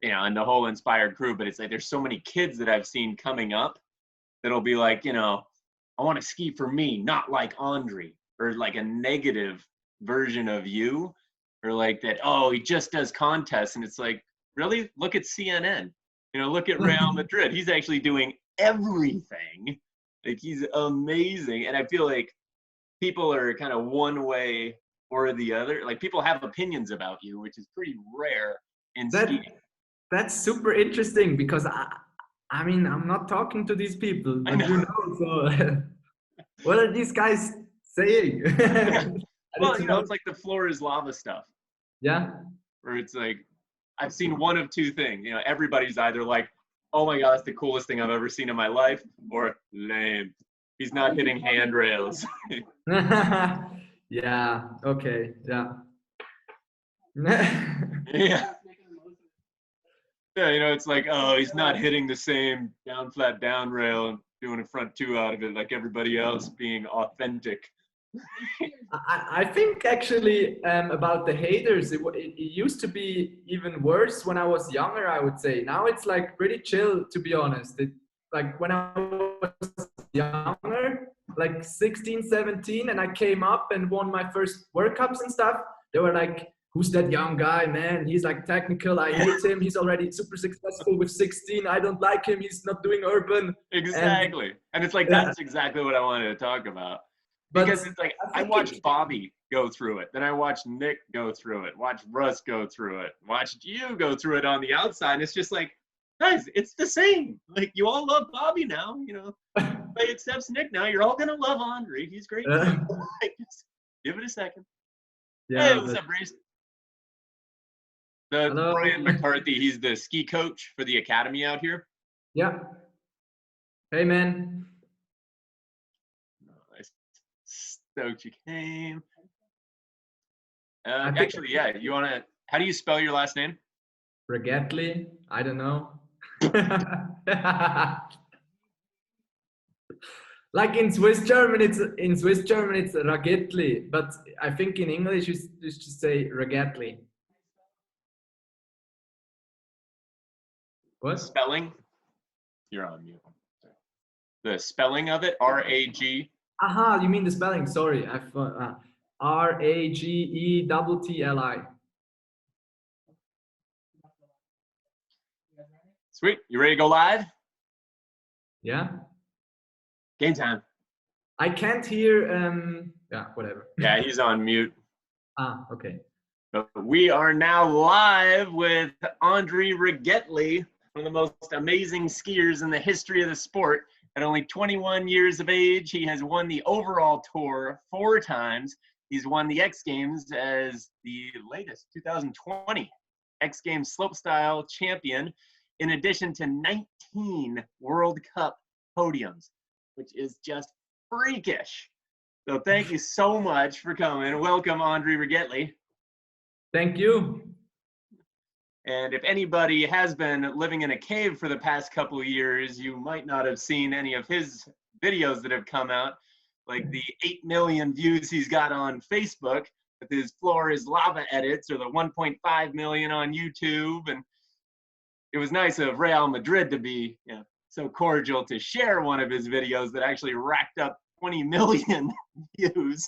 and the whole inspired crew, but it's like there's so many kids that I've seen coming up that'll be like, I want to ski for me, not like Andri, or like a negative version of you, or like that, oh, he just does contests. And it's like, really? Look at CNN. Look at Real Madrid. He's actually doing everything. Like, he's amazing. And I feel like people are kind of one way or the other. Like, people have opinions about you, which is pretty rare in skiing. That's super interesting because I mean, I'm not talking to these people, I but know. so what are these guys saying? Yeah. I need Well, to know. it's like the floor is lava stuff, Yeah. where it's like, I've seen one of two things. Everybody's either like, oh my God, that's the coolest thing I've ever seen in my life, or lame. He's not hitting handrails. Yeah. Okay. Yeah. Yeah. Yeah, it's like, oh, he's not hitting the same down flat down rail and doing a front two out of it like everybody else, being authentic. I think actually about the haters, it used to be even worse when I was younger, I would say. Now it's like pretty chill, to be honest. Like when I was younger, like 16, 17, and I came up and won my first World Cups and stuff, they were like, who's that young guy, man? He's like technical. I hate him. He's already super successful with 16. I don't like him. He's not doing urban. And Exactly. And it's like, that's exactly what I wanted to talk about. but Because it's like, I I think watched Bobby go through it. Then I watched Nick go through it. Watched Russ go through it. Watched you go through it on the outside. And it's just like, guys, it's the same. Like, you all love Bobby now, Everybody accepts Nick now. You're all going to love Andri. He's great too. Like, just give it a second. Hey, yeah, what's but up, Brace? That's hello. Brian McCarthy. He's the ski coach for the academy out here. Yeah. Hey, man. Nice. Stoked you came. I think Actually, yeah, you want to, how do you spell your last name? Regatli. I don't know. Like in Swiss German, it's Ragetli, but I think in English you just say Regatli. The What? spelling? You're on mute. The spelling of it, R-A-G. Aha, you mean the spelling? Sorry, I thought Ragetli. Sweet. You ready to go live? Yeah. Game time. I can't hear. Yeah, whatever. Yeah, he's on mute. Okay. But we are now live with Andri Rigetli, one of the most amazing skiers in the history of the sport. At only 21 years of age, he has won the overall tour 4 times. He's won the X Games as the latest 2020 X Games slopestyle champion, in addition to 19 World Cup podiums, which is just freakish. So thank you so much for coming. Welcome, Andri Rigetli. Thank you. And if anybody has been living in a cave for the past couple of years, you might not have seen any of his videos that have come out, like the 8 million views he's got on Facebook with his Floor is Lava edits, or the 1.5 million on YouTube. And it was nice of Real Madrid to be so cordial to share one of his videos that actually racked up 20 million views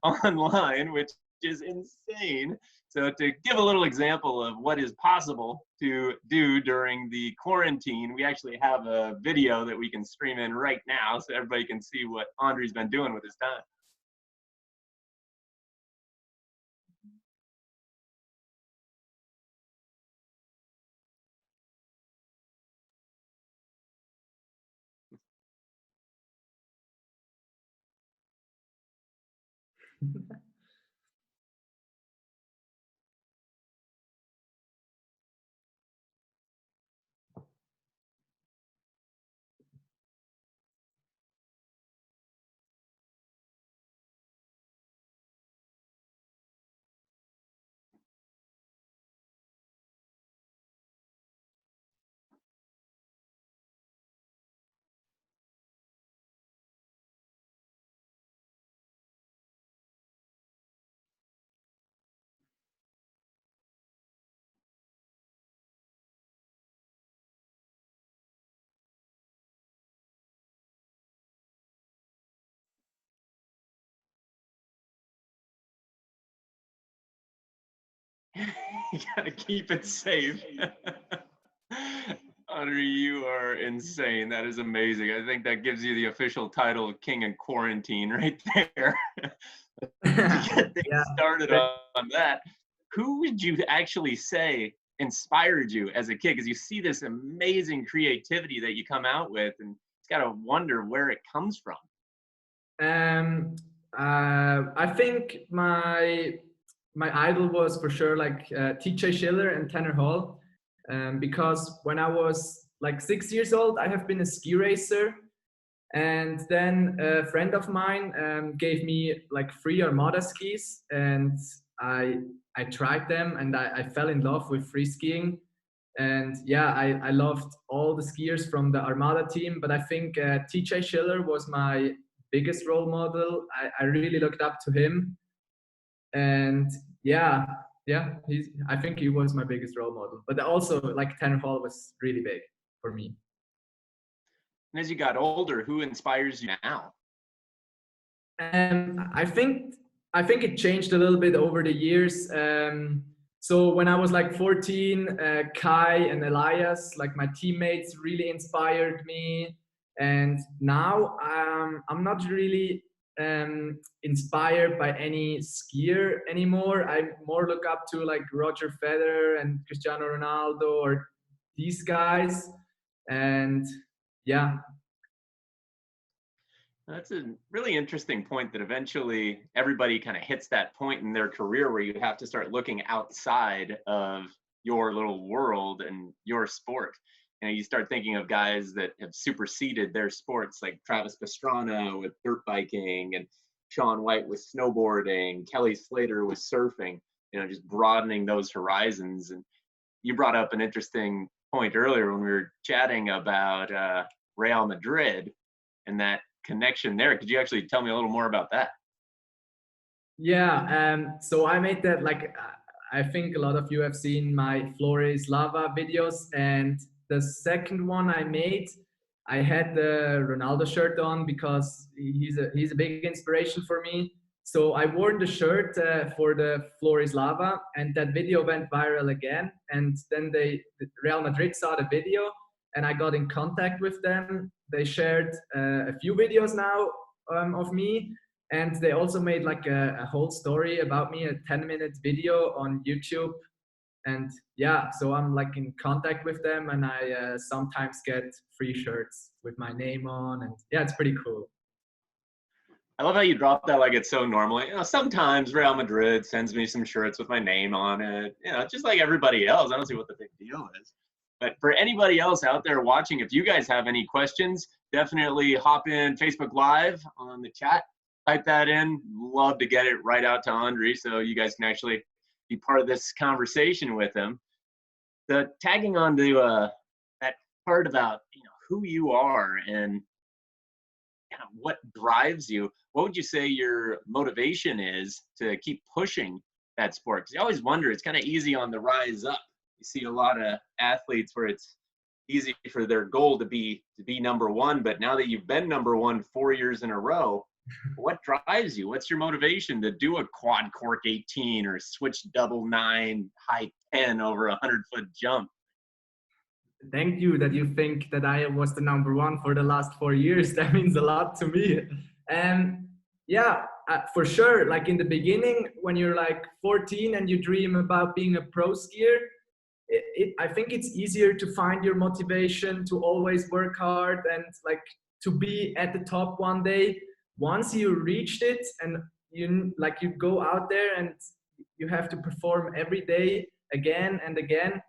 online, which is insane. So to give a little example of what is possible to do during the quarantine, we actually have a video that we can stream in right now so everybody can see what Andri's been doing with his time. You gotta keep it safe. Andri, you are insane. That is amazing. I think that gives you the official title of King in Quarantine right there. To get things Yeah. started on that, who would you actually say inspired you as a kid? Because you see this amazing creativity that you come out with, and it's got to wonder where it comes from. Um, I think my idol was for sure like TJ Schiller and Tanner Hall, because when I was like 6 years old, I have been a ski racer, and then a friend of mine gave me like free Armada skis, and I tried them, and I fell in love with free skiing. And yeah, I loved all the skiers from the Armada team, but I think TJ Schiller was my biggest role model. I really looked up to him, and yeah, I think he was my biggest role model. But also, like Tanner Hall was really big for me. And as you got older, who inspires you now? I think it changed a little bit over the years. So when I was like 14, Kai and Elias, like my teammates, really inspired me. And now I'm not really inspired by any skier anymore. I more look up to like Roger Federer and Cristiano Ronaldo or these guys. And yeah. That's a really interesting point that eventually everybody kind of hits that point in their career where you have to start looking outside of your little world and your sport. You know, you start thinking of guys that have superseded their sports, like Travis Pastrana with dirt biking and Shaun White with snowboarding, Kelly Slater with surfing, you know, just broadening those horizons. And you brought up an interesting point earlier when we were chatting about Real Madrid and that connection there. Could you actually tell me a little more about that? Yeah, so I made that like I think a lot of you have seen my Flores Lava videos, and the second one I made, I had the Ronaldo shirt on because he's a big inspiration for me. So I wore the shirt for the Flores Lava, and that video went viral again. And then Real Madrid saw the video, and I got in contact with them. They shared a few videos now of me, and they also made like a whole story about me, a 10-minute video on YouTube. And yeah, so I'm like in contact with them, and I sometimes get free shirts with my name on, and yeah, it's pretty cool. I love how you drop that like it's so normal. You know, sometimes Real Madrid sends me some shirts with my name on it. You know, just like everybody else. I don't see what the big deal is. But for anybody else out there watching, if you guys have any questions, definitely hop in Facebook Live on the chat. Type that in. Love to get it right out to Andri so you guys can actually be part of this conversation with him. The tagging on to that part about who you are and kind of what drives you. What would you say your motivation is to keep pushing that sport? Because you always wonder, it's kind of easy on the rise up. You see a lot of athletes where it's easy for their goal to be number one, but now that you've been number one 4 years in a row, what drives you? What's your motivation to do a quad cork 18 or switch double 9 high 10 over a 100-foot jump? Thank you that you think that I was the number one for the last 4 years. That means a lot to me. And yeah, for sure. Like in the beginning, when you're like 14 and you dream about being a pro skier, I think it's easier to find your motivation to always work hard and like to be at the top one day. Once you reached it, and you go out there and you have to perform every day again and again,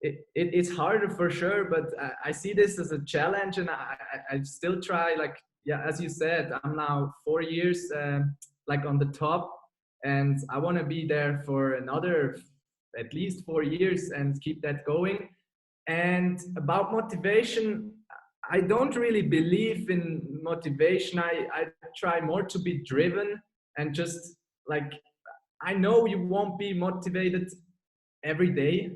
it's harder for sure, but I see this as a challenge, and I still try. Like, yeah, as you said, I'm now 4 years like on the top, and I want to be there for another at least 4 years and keep that going. And about motivation, I don't really believe in motivation. I try more to be driven, and just like, I know you won't be motivated every day.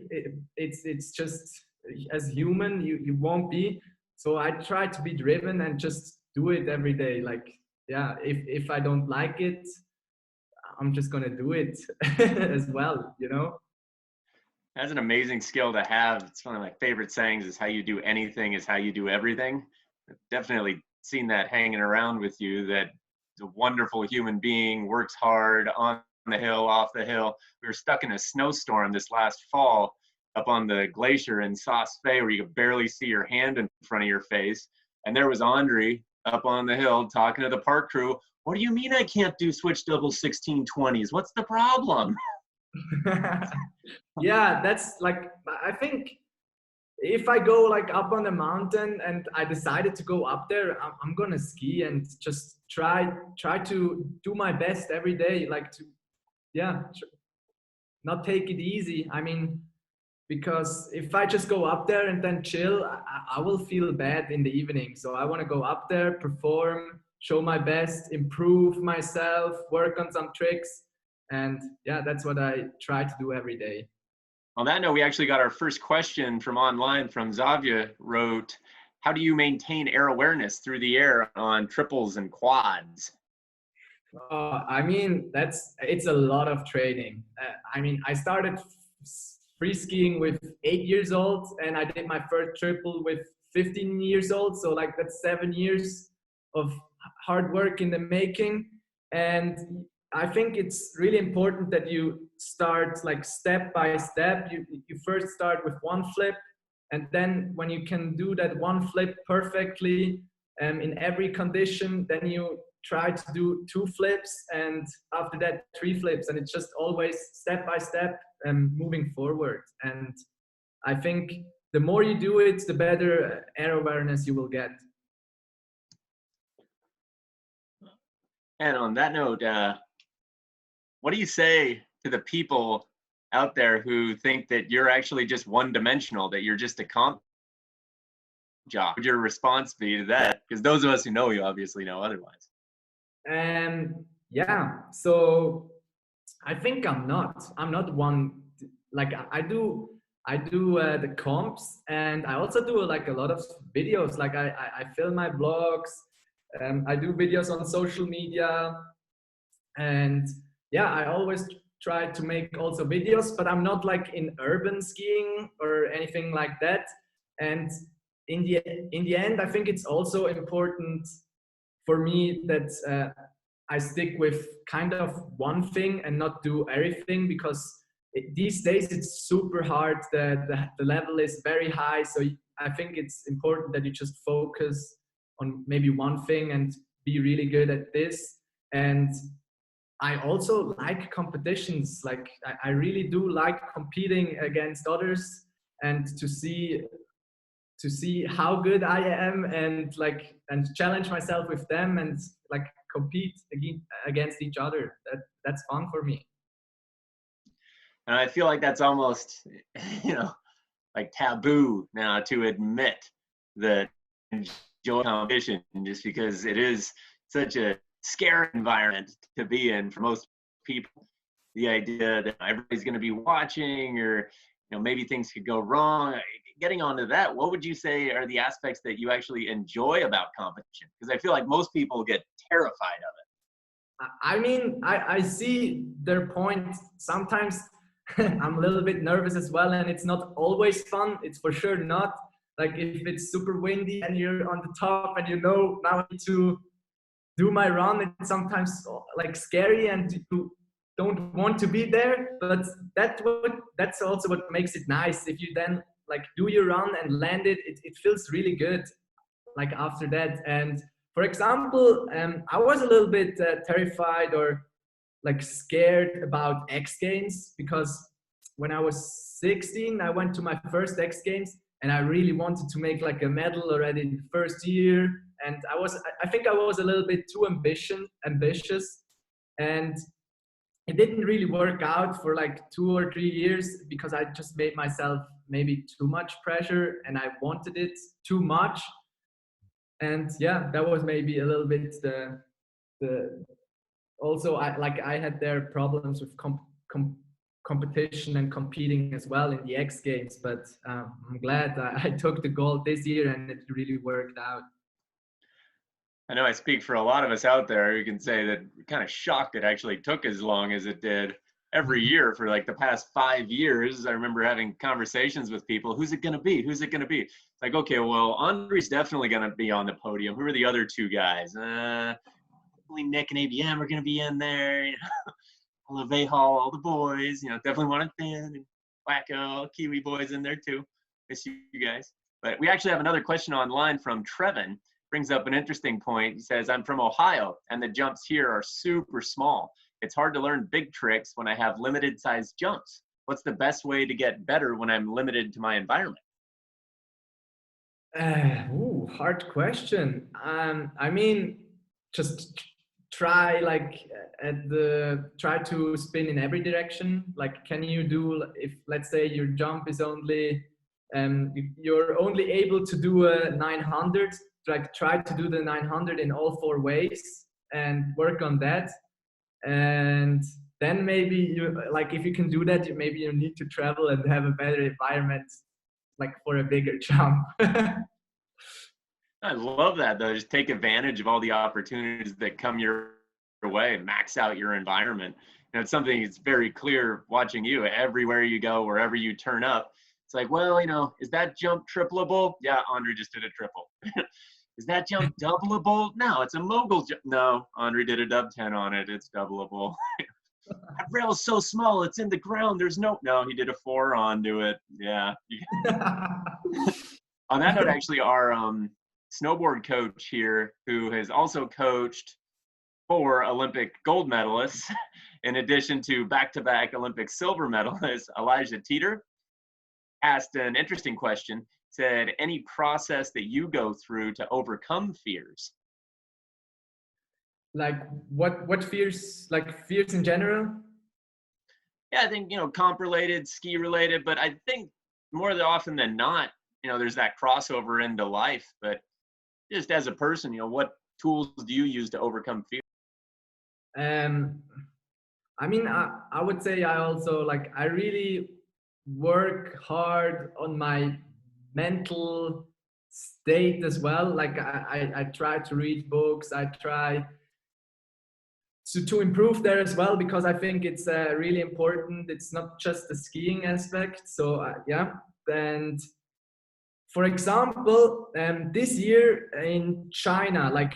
It's just, as human, you won't be. So I try to be driven and just do it every day. Like, yeah, if I don't like it, I'm just gonna do it as well, you know. That's an amazing skill to have. It's one of my favorite sayings is how you do anything is how you do everything. I've definitely seen that hanging around with you, that a wonderful human being, works hard on the hill, off the hill. We were stuck in a snowstorm this last fall up on the glacier in Sauce Bay where you could barely see your hand in front of your face. And there was Andri up on the hill talking to the park crew. What do you mean I can't do switch double 1620s? What's the problem? Yeah, that's like, I think if I go like up on the mountain and I decided to go up there, I'm gonna ski and just try to do my best every day, like to, yeah, not take it easy. I mean, because if I just go up there and then chill, I will feel bad in the evening. So I want to go up there, perform, show my best, improve myself, work on some tricks. And yeah, that's what I try to do every day. On that note, we actually got our first question from online from Zavia wrote, how do you maintain air awareness through the air on triples and quads? I mean, it's a lot of training. I mean, I started free skiing with 8 years old, and I did my first triple with 15 years old. So like that's 7 years of hard work in the making. And I think it's really important that you start like step by step. You first start with one flip, and then when you can do that one flip perfectly in every condition, then you try to do two flips, and after that 3 flips, and it's just always step by step and moving forward. And I think the more you do it, the better air awareness you will get. And on that note, what do you say to the people out there who think that you're actually just one-dimensional, that you're just a comp job? What would your response be to that? Because those of us who know you obviously know otherwise. And yeah, so I think I'm not one, like I do the comps, and I also do like a lot of videos. Like I film my vlogs, I do videos on social media, and yeah, I always try to make also videos, but I'm not like in urban skiing or anything like that. And in the end, I think it's also important for me that I stick with kind of one thing and not do everything, because these days it's super hard. The level is very high. So I think it's important that you just focus on maybe one thing and be really good at this. And I also like competitions. Like I really do like competing against others and to see how good I am, and like and challenge myself with them and like compete against each other. That's fun for me. And I feel like that's almost, you know, like taboo now to admit that enjoy competition, just because it is such a scary environment to be in for most people. The idea that everybody's going to be watching, or maybe things could go wrong. Getting onto that, what would you say are the aspects that you actually enjoy about competition? Because I feel like most people get terrified of it. I mean, I see their point. Sometimes I'm a little bit nervous as well, and it's not always fun. It's for sure not. Like if it's super windy and you're on the top and now I need to do my run, it's sometimes like scary and you don't want to be there. But that's also what makes it nice. If you then like do your run and land it feels really good like after that. And for example, I was a little bit terrified or like scared about X Games, because when I was 16, I went to my first X Games and I really wanted to make like a medal already in the first year. And I think I was a little bit too ambitious, and it didn't really work out for like 2 or 3 years because I just made myself maybe too much pressure and I wanted it too much. And yeah, that was maybe a little bit the also I had their problems with competition and competing as well in the X Games, but I'm glad I took the gold this year and it really worked out. I know I speak for a lot of us out there who can say that we're kind of shocked it actually took as long as it did. every year for like the past 5 years. I remember having conversations with people. Who's it going to be? Who's it going to be? It's like, okay, well, Andri's definitely going to be on the podium. Who are the other two guys? Nick and ABM are going to be in there. You know, LeVay Hall, all the boys. You know, definitely want Thin and Wacko, Kiwi boys in there too. Miss you guys. But we actually have another question online from Trevin. Brings up an interesting point. He says, I'm from Ohio, and the jumps here are super small. It's hard to learn big tricks when I have limited sized jumps. What's the best way to get better when I'm limited to my environment? Hard question. I mean, just try try to spin in every direction. Like, can you do, if let's say your jump is only, you're only able to do a 900, like try to do the 900 in all four ways and work on that. And then maybe you, like, if you can do that, maybe you need to travel and have a better environment, like for a bigger jump. I love that, though. Just take advantage of all the opportunities that come your way, max out your environment. And it's something that's very clear watching you everywhere you go, wherever you turn up. It's like, well, you know, is that jump tripleable? Yeah, Andri just did a triple. Is that jump doubleable? No, it's a mogul jump. No, Andri did a dub 10 on it. It's doubleable. That rail's so small, it's in the ground. There's no, he did a 4 onto it. Yeah. On that note, actually, our snowboard coach here, who has also coached 4 Olympic gold medalists, in addition to back-to-back Olympic silver medalists, Elijah Teeter, asked an interesting question. Said, any process that you go through to overcome fears? Like what fears, like fears in general? Yeah, I think, you know, comp related, ski related, but I think more often than not, you know, there's that crossover into life. But just as a person, you know, what tools do you use to overcome fear? I mean, I would say I also, like, I really work hard on my mental state as well. Like I try to read books. I try to improve there as well, because I think it's really important. It's not just the skiing aspect. So yeah. And for example, this year in China, like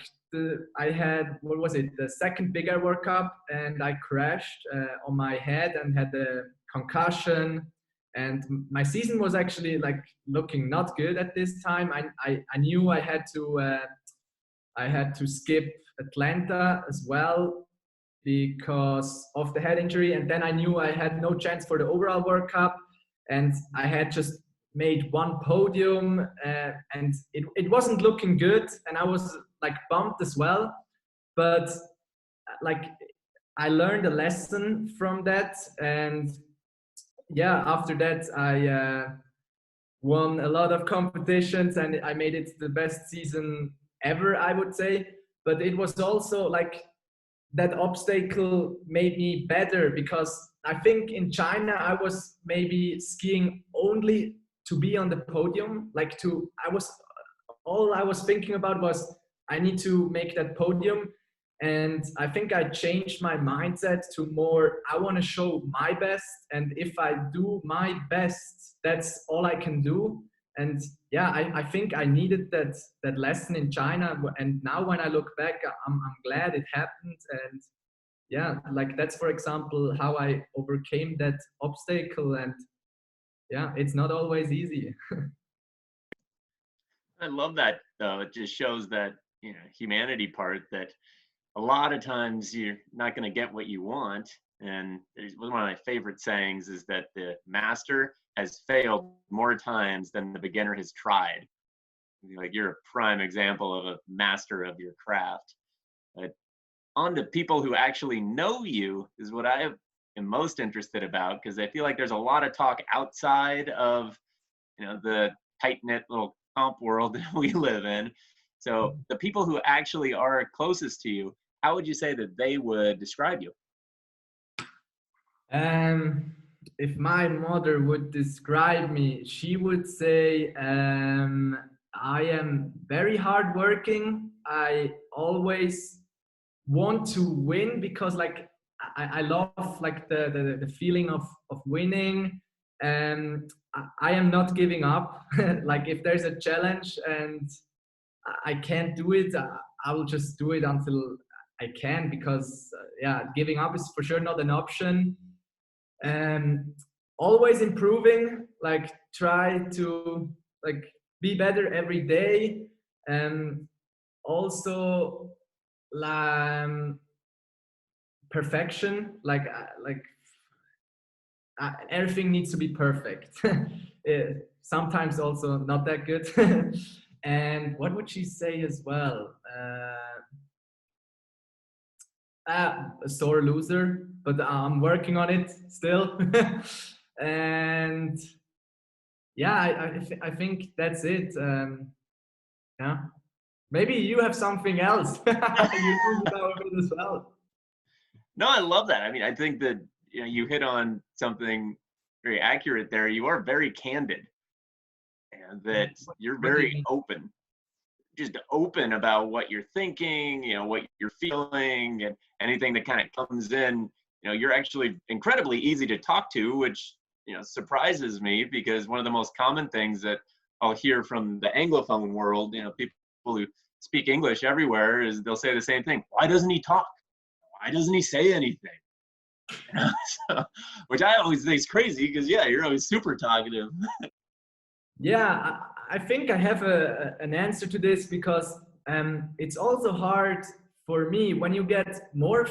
I had, what was it, the second Big Air World Cup, and I crashed on my head and had a concussion. And my season was actually like looking not good at this time. I knew I had to skip Atlanta as well because of the head injury, and then I knew I had no chance for the overall World Cup, and I had just made one podium, and it wasn't looking good, and I was like bummed as well. But like I learned a lesson from that, and yeah, after that I won a lot of competitions, and I made it the best season ever, I would say. But it was also like that obstacle made me better, because I think in China I was maybe skiing only to be on the podium. Like all I was thinking about was I need to make that podium. And I think I changed my mindset to more, I want to show my best. And if I do my best, that's all I can do. And yeah, I think I needed that lesson in China. And now when I look back, I'm glad it happened. And yeah, like that's, for example, how I overcame that obstacle. And yeah, it's not always easy. I love that, though. It just shows that, you know, humanity part, that a lot of times you're not going to get what you want. And one of my favorite sayings is that the master has failed more times than the beginner has tried. Like, you're a prime example of a master of your craft. But on to people who actually know you is what I am most interested about, because I feel like there's a lot of talk outside of, you know, the tight-knit little comp world that we live in. So the people who actually are closest to you, how would you say that they would describe you? If my mother would describe me, she would say I am very hardworking. I always want to win, because like I love like the feeling of winning, and I am not giving up. Like if there's a challenge and I can't do it, I will just do it until I can, because yeah, giving up is for sure not an option. And always improving, like try to like be better every day, and also um, perfection, like everything needs to be perfect. Sometimes also not that good. And what would she say as well? A sore loser, but I'm working on it still. And yeah, I think that's it. Yeah, maybe you have something else. You know about it as well. No, I love that. I mean, I think that you hit on something very accurate there. You are very candid, and that you're What do you very mean? open, just open about what you're thinking, what you're feeling, and anything that kind of comes in. You're actually incredibly easy to talk to, which surprises me, because one of the most common things that I'll hear from the Anglophone world, people who speak English everywhere, is they'll say the same thing. Why doesn't he talk? Why doesn't he say anything? So, which I always think is crazy, because yeah, you're always super talkative. Yeah, I think I have an answer to this, because it's also hard for me when you get more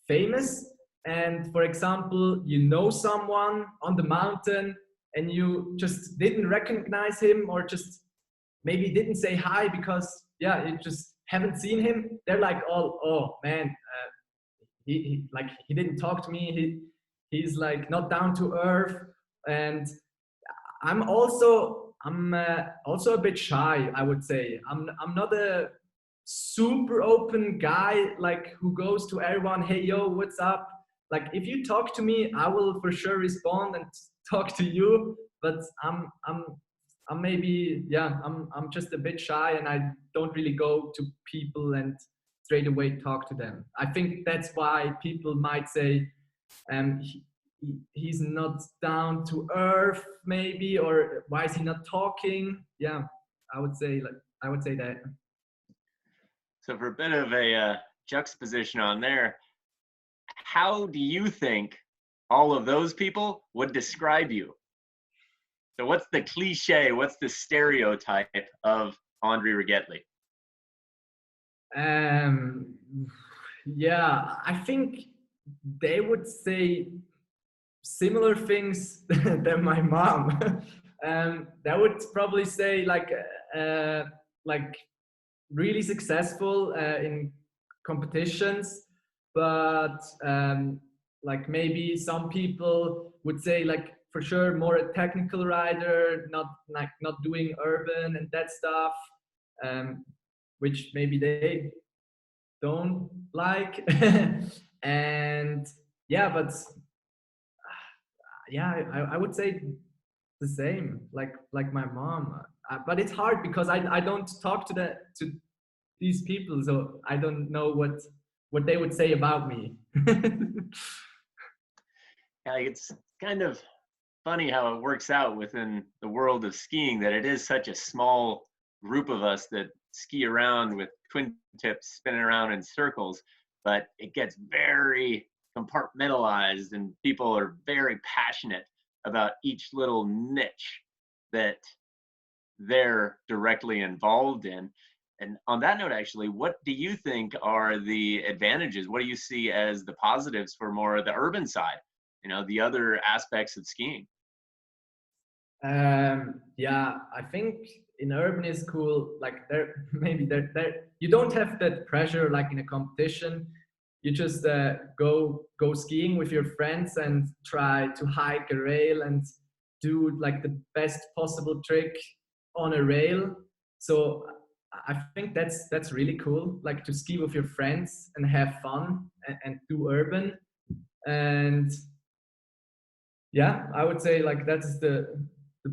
famous, and for example, you know someone on the mountain and you just didn't recognize him, or just maybe didn't say hi because yeah, you just haven't seen him. They're like, oh man, like he didn't talk to me. He's like not down to earth. And I'm also a bit shy, I would say. I'm not a super open guy like who goes to everyone, hey yo, what's up? Like if you talk to me, I will for sure respond and talk to you. But I'm maybe, yeah, I'm just a bit shy, and I don't really go to people and straight away talk to them. I think that's why people might say he, he's not down to earth, maybe, or why is he not talking? Yeah, I would say that. So for a bit of a juxtaposition on there, how do you think all of those people would describe you? So what's the cliche, what's the stereotype of Andri Rigetli? um yeah, I think they would say similar things than my mom. They would probably say like really successful in competitions, but like maybe some people would say like for sure more a technical rider, not doing urban and that stuff, um, which maybe they don't like. And yeah, but yeah, I would say the same, like my mom. But it's hard because I don't talk to these people, so I don't know what they would say about me. Yeah, it's kind of funny how it works out within the world of skiing, that it is such a small group of us that ski around with twin tips spinning around in circles, but it gets very compartmentalized, and people are very passionate about each little niche that they're directly involved in. And on that note, actually, what do you think are the advantages? What do you see as the positives for more of the urban side, the other aspects of skiing? Yeah, I think in urban is cool. Like there, maybe there you don't have that pressure like in a competition. You just go skiing with your friends and try to hike a rail and do like the best possible trick on a rail. So I think that's really cool. Like to ski with your friends and have fun and do urban. And yeah, I would say like that's the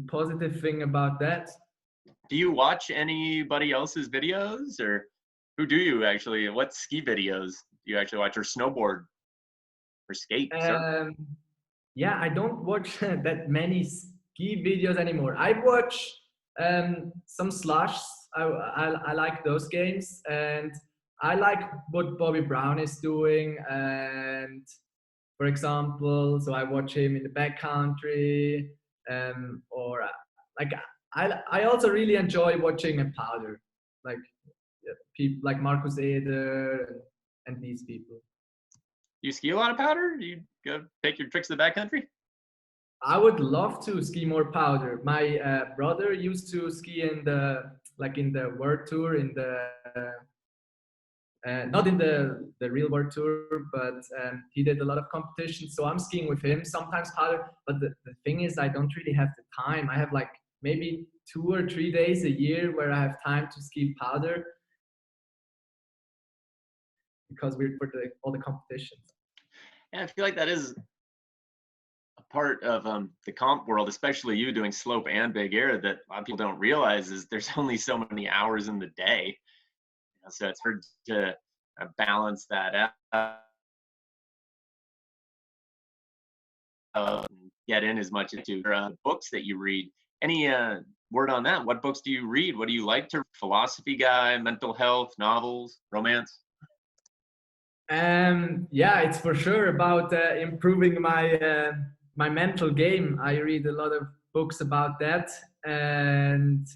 positive thing about that. Do you watch anybody else's videos, or who do you actually, what ski videos do you actually watch, or snowboard? or skate, surf? Um, yeah, I don't watch that many ski videos anymore. I watch some slush. I like those games, and I like what Bobby Brown is doing. And for example, so I watch him in the backcountry, or like I also really enjoy watching a powder, like people like Marcus Eder and these people. You ski a lot of powder? Do you go take your tricks to the backcountry? I would love to ski more powder. My brother used to ski in the in the World Tour, in the not in the real World Tour, but he did a lot of competitions. So I'm skiing with him sometimes powder. But the thing is, I don't really have the time. I have like maybe 2 or 3 days a year where I have time to ski powder because we're for all the competitions. Yeah, I feel like that is a part of the comp world, especially you doing slope and big air, that a lot of people don't realize is there's only so many hours in the day. So it's hard to balance that out, and get in as much as to books that you read. Any word on that? What books do you read? What do you like to? Philosophy guy, mental health, novels, romance? Yeah, it's for sure about improving my mental game. I read a lot of books about that, and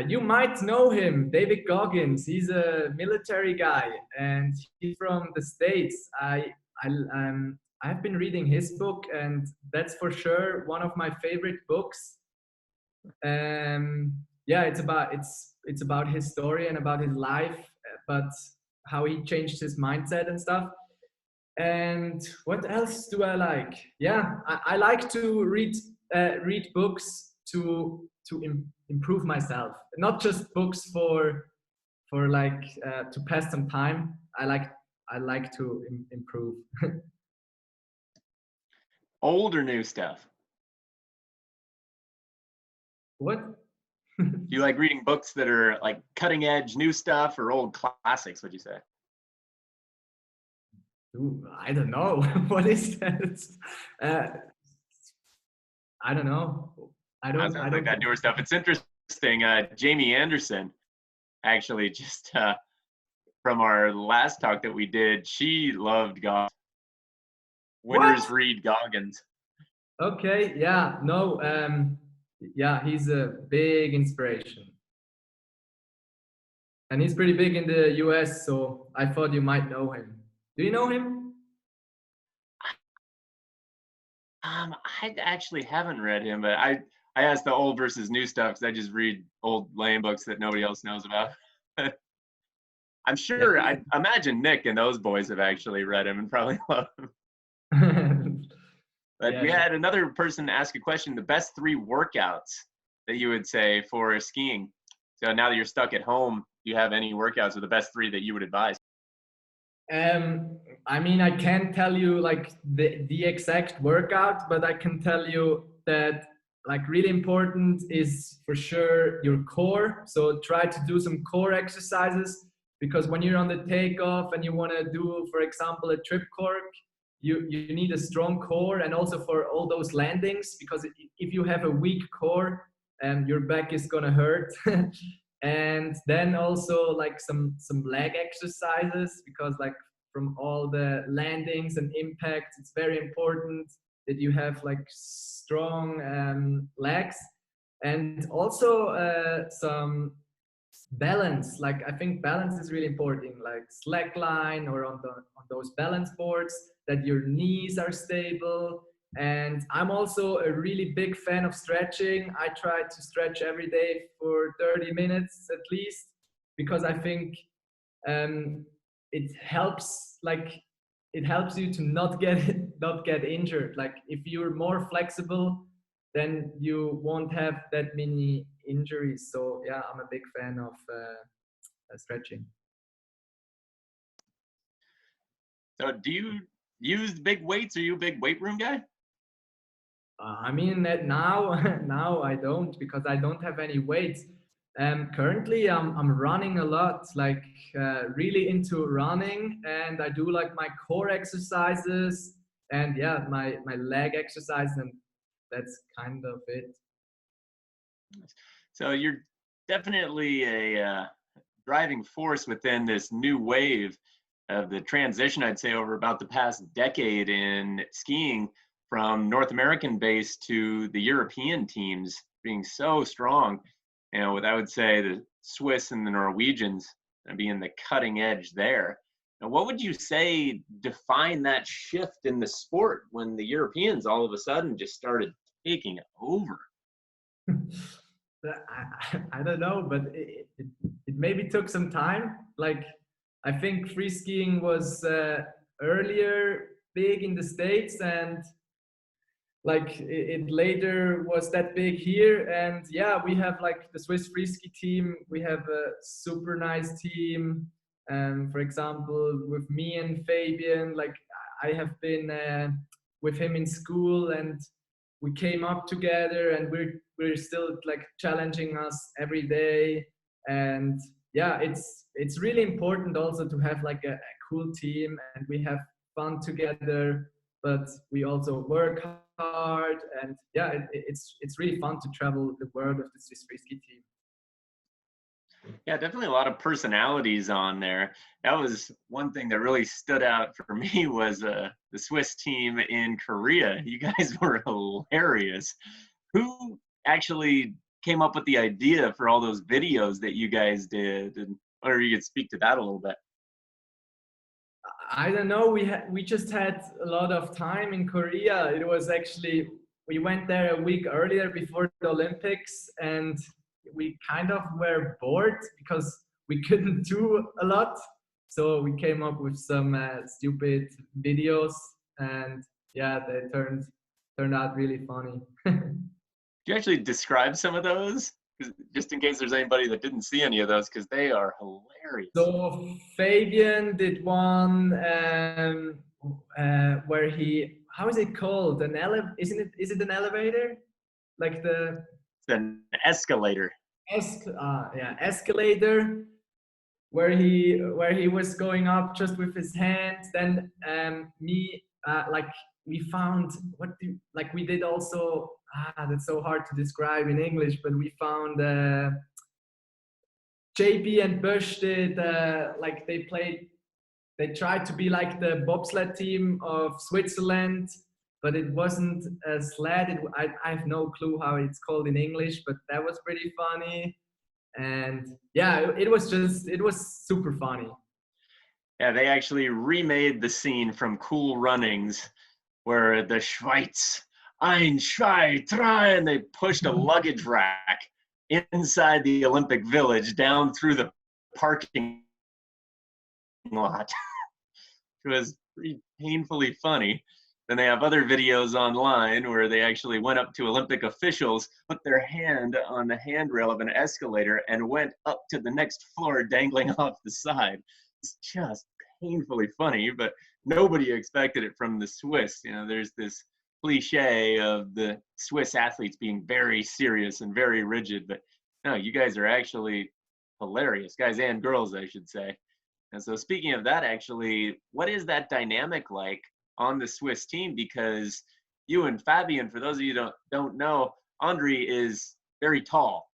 you might know him, David Goggins. He's a military guy, and he's from the States. I've been reading his book, and that's for sure one of my favorite books. Yeah, it's about his story and about his life, but how he changed his mindset and stuff. And what else do I like? Yeah, I like to read books to improve myself, not just books for like to pass some time. I like to improve. Old or new stuff? What? Do you like reading books that are like cutting edge new stuff or old classics, would you say? Ooh, I don't know. What is that? Uh, I don't know. I That don't. I sounds like don't. that newer stuff. It's interesting. Jamie Anderson, actually, just from our last talk that we did, she loved Goggins. Winners What? read Goggins. Okay. Yeah. No. Yeah. He's a big inspiration, and he's pretty big in the U.S. So I thought you might know him. Do you know him? I actually haven't read him, but I asked the old versus new stuff because I just read old lame books that nobody else knows about. I'm sure, Yeah. I imagine Nick and those boys have actually read him and probably love him. But Yeah. we Sure. had another person ask a question: the best 3 workouts that you would say for skiing. So now that you're stuck at home, do you have any workouts or the best 3 that you would advise? I mean, I can't tell you like the exact workout, but I can tell you that like really important is for sure your core. So try to do some core exercises because when you're on the takeoff and you want to do, for example, a trip cork, you need a strong core and also for all those landings because if you have a weak core, your back is gonna hurt. And then also like some leg exercises because like from all the landings and impacts it's very important that you have like strong legs and also some balance. Like I think balance is really important like slackline or on those balance boards that your knees are stable. And I'm also a really big fan of stretching. I try to stretch every day for 30 minutes at least because I think um, it helps like it helps you to not get not get injured. Like if you're more flexible then you won't have that many injuries. So yeah, I'm a big fan of stretching. So do you use big weights? Are you a big weight room guy? I mean that now now I don't because I don't have any weights. Currently, I'm running a lot, like really into running, and I do like my core exercises and yeah, my leg exercise, and that's kind of it. So you're definitely a driving force within this new wave of the transition, I'd say, over about the past decade in skiing from North American base to the European teams being so strong. You know, with I would say the Swiss and the Norwegians being the cutting edge there. Now, what would you say define that shift in the sport when the Europeans all of a sudden just started taking over? I don't know, but it maybe took some time. Like, I think free skiing was earlier big in the States, and like it later was that big here. And yeah, we have like the Swiss free ski team. We have a super nice team. For example, with me and Fabian, like I have been with him in school, and we came up together, and we're still like challenging us every day. And yeah, it's really important also to have like a cool team, and we have fun together, but we also work hard. And yeah, it's really fun to travel the world of the Swiss free ski team. Yeah, definitely a lot of personalities on there. That was one thing that really stood out for me was the Swiss team in Korea. You guys were hilarious. Who actually came up with the idea for all those videos that you guys did? And or you could speak to that a little bit. I don't know. We just had a lot of time in Korea. It was actually, we went there a week earlier before the Olympics, and we kind of were bored because we couldn't do a lot. So we came up with some stupid videos, and yeah, they turned out really funny. Could you actually describe some of those? 'Cause just in case there's anybody that didn't see any of those, because they are hilarious. So Fabian did one where he, how is it called? An isn't it? Is it an elevator? Like the It's an escalator. yeah, escalator, where he was going up just with his hands. Then me like we found like we did also, that's so hard to describe in English, but we found JP and Bush did like they tried to be like the bobsled team of Switzerland, but it wasn't a sled. I have no clue how it's called in English, but that was pretty funny. And yeah, it was super funny. Yeah, they actually remade the scene from Cool Runnings where the Schweiz, ein, zwei, drei, and they pushed a luggage rack inside the Olympic Village down through the parking lot. It was pretty painfully funny. Then they have other videos online where they actually went up to Olympic officials, put their hand on the handrail of an escalator, and went up to the next floor dangling off the side. It's just painfully funny, but nobody expected it from the Swiss. You know, there's this cliche of the Swiss athletes being very serious and very rigid, but no, you guys are actually hilarious, guys and girls, I should say. And so, speaking of that, actually, what is that dynamic like on the Swiss team? Because you and Fabian, for those of you who don't know, Andri is very tall,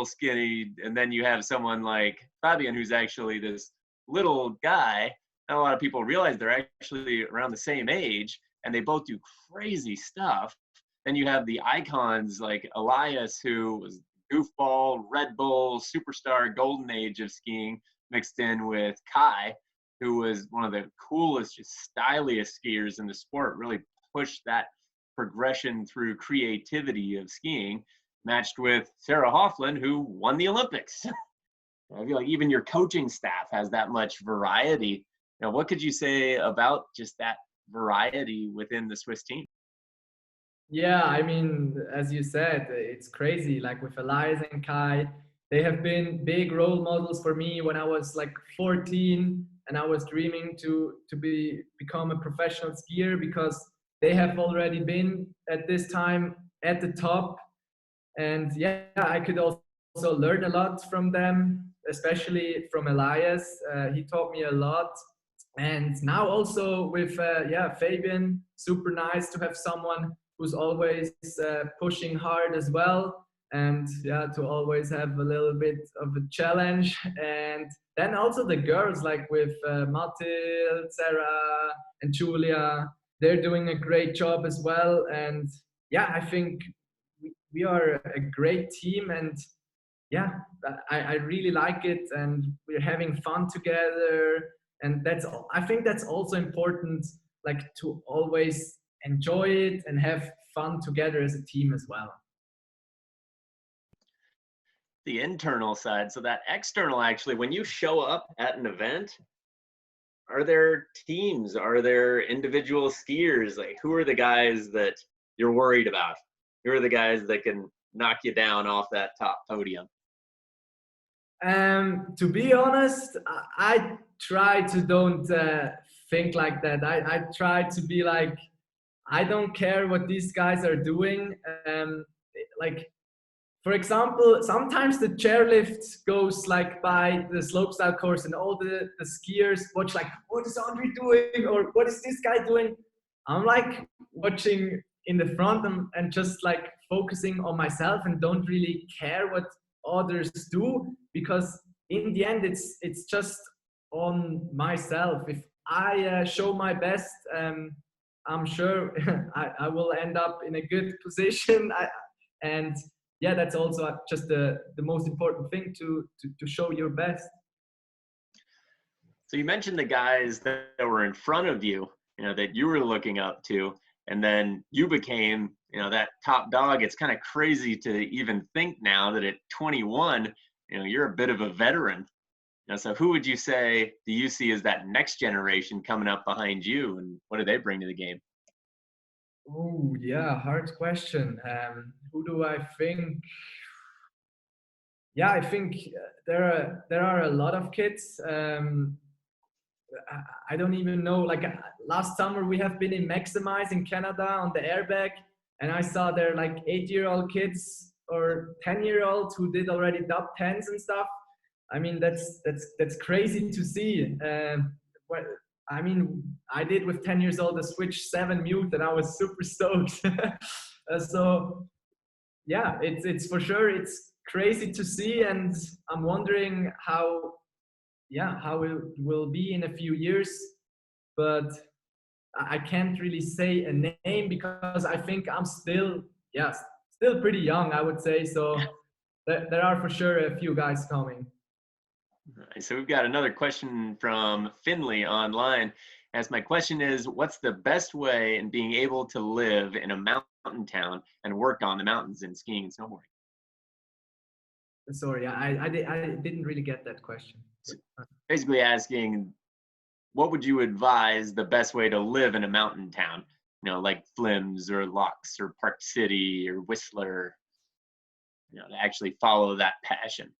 skinny, and then you have someone like Fabian who's actually this little guy. Not a lot of people realize they're actually around the same age, and they both do crazy stuff. Then you have the icons like Elias, who was goofball, Red Bull, superstar, golden age of skiing, mixed in with Kai, who was one of the coolest, just styliest skiers in the sport, really pushed that progression through creativity of skiing, matched with Sarah Hofflin, who won the Olympics. I feel like even your coaching staff has that much variety. Now, what could you say about just that variety within the Swiss team? Yeah, I mean, as you said, it's crazy. Like with Elias and Kai, they have been big role models for me when I was like 14 and I was dreaming to become a professional skier, because they have already been at this time at the top. And yeah, I could also also learn a lot from them, especially from Elias. He taught me a lot. And now also with Fabian, super nice to have someone who's always pushing hard as well, and to always have a little bit of a challenge. And then also the girls, like with Mathilde, Sarah, and Julia, they're doing a great job as well. And I think we are a great team, and I really like it, and we're having fun together. And I think that's also important, like to always enjoy it and have fun together as a team as well. The internal side. So that external, actually, when you show up at an event, are there teams? Are there individual skiers? Like, who are the guys that you're worried about? Who are the guys that can knock you down off that top podium? To be honest, I try to don't think like that. I try to be like, I don't care what these guys are doing. Like, for example, sometimes the chairlift goes like by the slopestyle course, and all the skiers watch like, what is Andri doing? Or what is this guy doing? I'm like watching in the front and just like focusing on myself and don't really care what others do, because in the end it's just on myself. If I show my best, I'm sure I will end up in a good position. And that's also just the most important thing, to show your best. So you mentioned the guys that were in front of you, that you were looking up to, and then you became, that top dog. It's kind of crazy to even think now that at 21, you're a bit of a veteran. So who would you say do you see as that next generation coming up behind you, and what do they bring to the game? Oh yeah, hard question. Who do I think? I think there are a lot of kids. I don't even know. Like last summer, we have been in Maximize in Canada on the airbag, and I saw there like 8-year-old kids or 10-year-olds who did already top 10s and stuff. I mean, that's crazy to see. I mean, I did with 10 years old a Switch 7 mute, and I was super stoked. So it's for sure, it's crazy to see, and I'm wondering how it will be in a few years. But I can't really say a name, because I think I'm still pretty young, I would say. So there are for sure a few guys coming. So we've got another question from Finley online. As my question is, what's the best way in being able to live in a mountain town and work on the mountains in skiing and snowboarding? Sorry, I didn't really get that question. So basically asking, what would you advise the best way to live in a mountain town? Like Flims or Lux or Park City or Whistler, to actually follow that passion.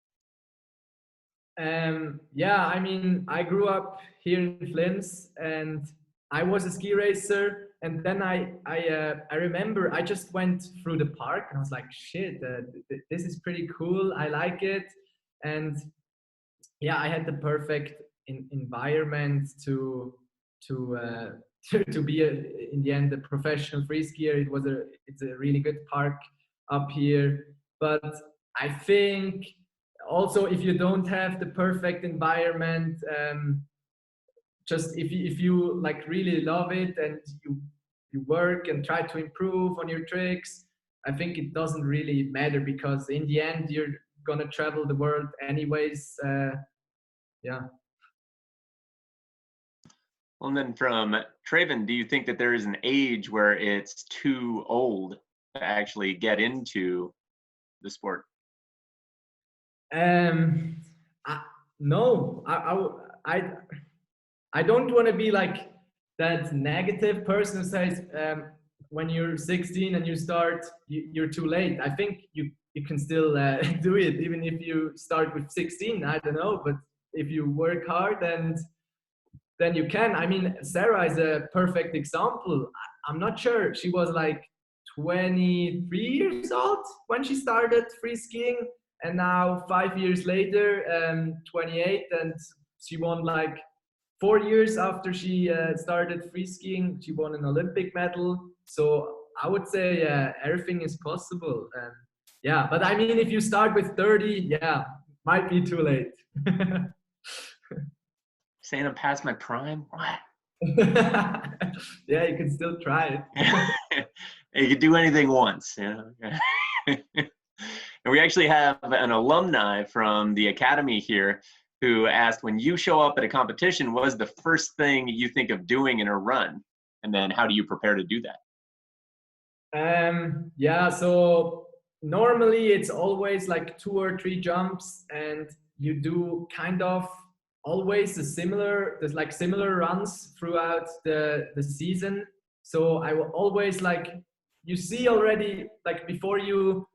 I mean, I grew up here in Flims, and I was a ski racer. And then I remember I just went through the park, and I was like, shit, this is pretty cool. I like it. And I had the perfect environment to be in the end a professional free skier. It's a really good park up here. But I think also, if you don't have the perfect environment, just if you like really love it, and you work and try to improve on your tricks, I think it doesn't really matter, because in the end you're gonna travel the world anyways. Well, and then from Traven, do you think that there is an age where it's too old to actually get into the sport? No, I don't want to be like that negative person who says when you're 16 and you start, you're too late. I think you can still do it even if you start with 16. I don't know, but if you work hard, and then you can. I mean, Sarah is a perfect example. I'm not sure, she was like 23 years old when she started free skiing, And now 5 years later, 28, and she won like 4 years after she started free skiing, she won an Olympic medal. So I would say everything is possible. Yeah, but I mean, if you start with 30, yeah, might be too late. Saying I'm past my prime? What? Yeah, you can still try it. You could do anything once, you know? And we actually have an alumni from the academy here who asked, when you show up at a competition, what is the first thing you think of doing in a run? And then how do you prepare to do that? Yeah, so normally it's always like 2 or 3 jumps, and you do kind of always there's like similar runs throughout the season. So I will always like, you see already, like before you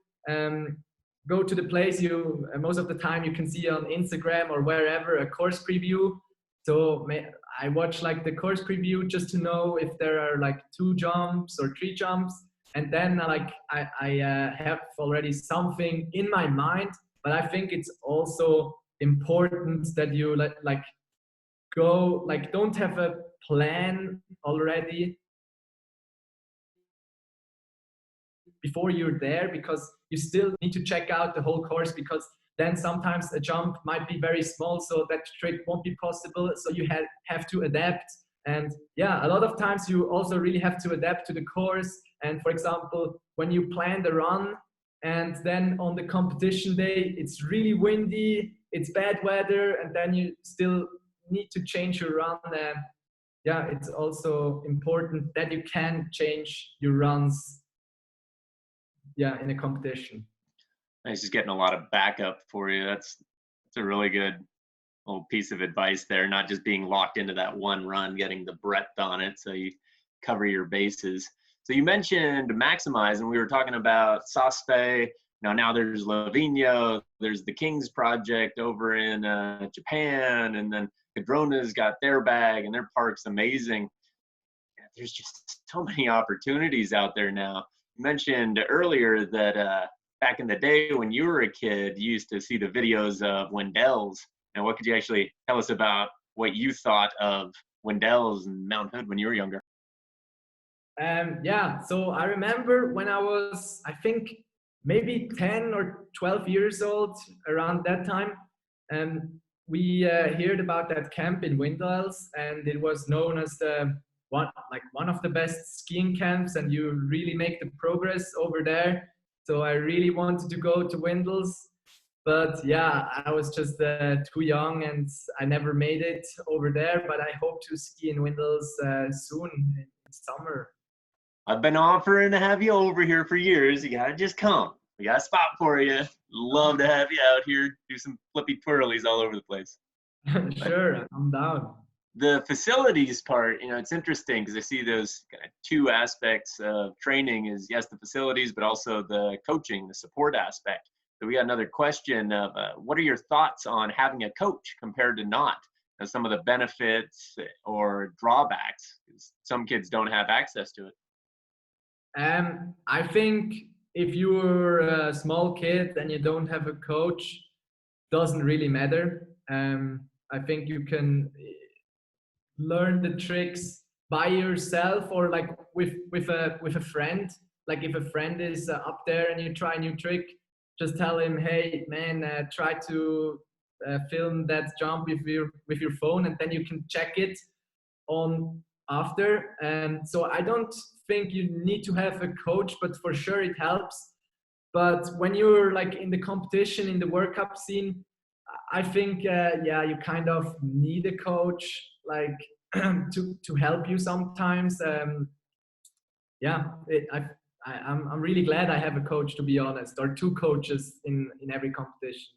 go to the place, you most of the time you can see on Instagram or wherever a course preview. So I watch like the course preview just to know if there are like 2 jumps or 3 jumps, and then like I have already something in my mind. But I think it's also important that you like go, like don't have a plan already before you're there, because you still need to check out the whole course, because then sometimes a jump might be very small, so that trick won't be possible, so you have to adapt. And yeah, a lot of times you also really have to adapt to the course. And for example, when you plan the run and then on the competition day it's really windy, it's bad weather, and then you still need to change your run, yeah, it's also important that you can change your runs, yeah, in a competition. Nice, just getting a lot of backup for you. That's a really good little piece of advice there. Not just being locked into that one run, getting the breadth on it, so you cover your bases. So you mentioned Maximize, and we were talking about Saspe. Now there's Livigno, there's the Kings Project over in Japan, and then Cadrona's got their bag, and their park's amazing. There's just so many opportunities out there now. You mentioned earlier that back in the day when you were a kid, you used to see the videos of Wendell's. And what could you actually tell us about what you thought of Wendell's and Mount Hood when you were younger? Yeah, so I remember when I was, I think, maybe 10 or 12 years old, around that time, we heard about that camp in Windwells, and it was known as one of the best skiing camps, and you really make the progress over there. So I really wanted to go to Windwells, but yeah, I was just too young, and I never made it over there. But I hope to ski in Windwells soon in summer. I've been offering to have you over here for years. You gotta just come. We got a spot for you. Love to have you out here. Do some flippy twirlies all over the place. Sure, I'm down. The facilities part, it's interesting because I see those kind of 2 aspects of training is, yes, the facilities, but also the coaching, the support aspect. So we got another question of what are your thoughts on having a coach compared to not? Some of the benefits or drawbacks, because some kids don't have access to it. I think if you're a small kid and you don't have a coach, doesn't really matter. I think you can learn the tricks by yourself, or like with a friend. Like if a friend is up there and you try a new trick, just tell him, hey man, try to film that jump with your phone, and then you can check it on after. And so I don't think you need to have a coach, but for sure it helps. But when you're like in the competition, in the World Cup scene, I think yeah, you kind of need a coach, like to help you sometimes. Yeah, I'm really glad I have a coach, to be honest, or 2 coaches in every competition.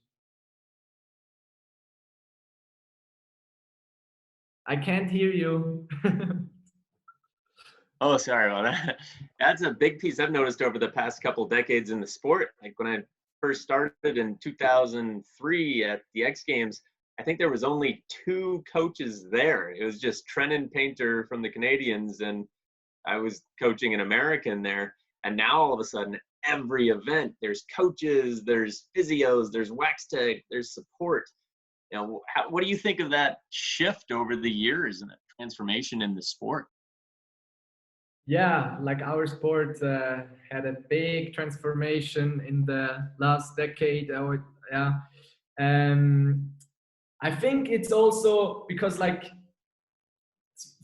I can't hear you. Oh, sorry about that. That's a big piece I've noticed over the past couple decades in the sport. Like when I first started in 2003 at the X Games, I think there was only 2 coaches there. It was just Trennan Painter from the Canadians, and I was coaching an American there. And now all of a sudden, every event. There's coaches, there's physios, there's wax tech, there's support. You know, what do you think of that shift over the years and that transformation in the sport? Yeah, like our sport had a big transformation in the last decade. Yeah, um, I think it's also because like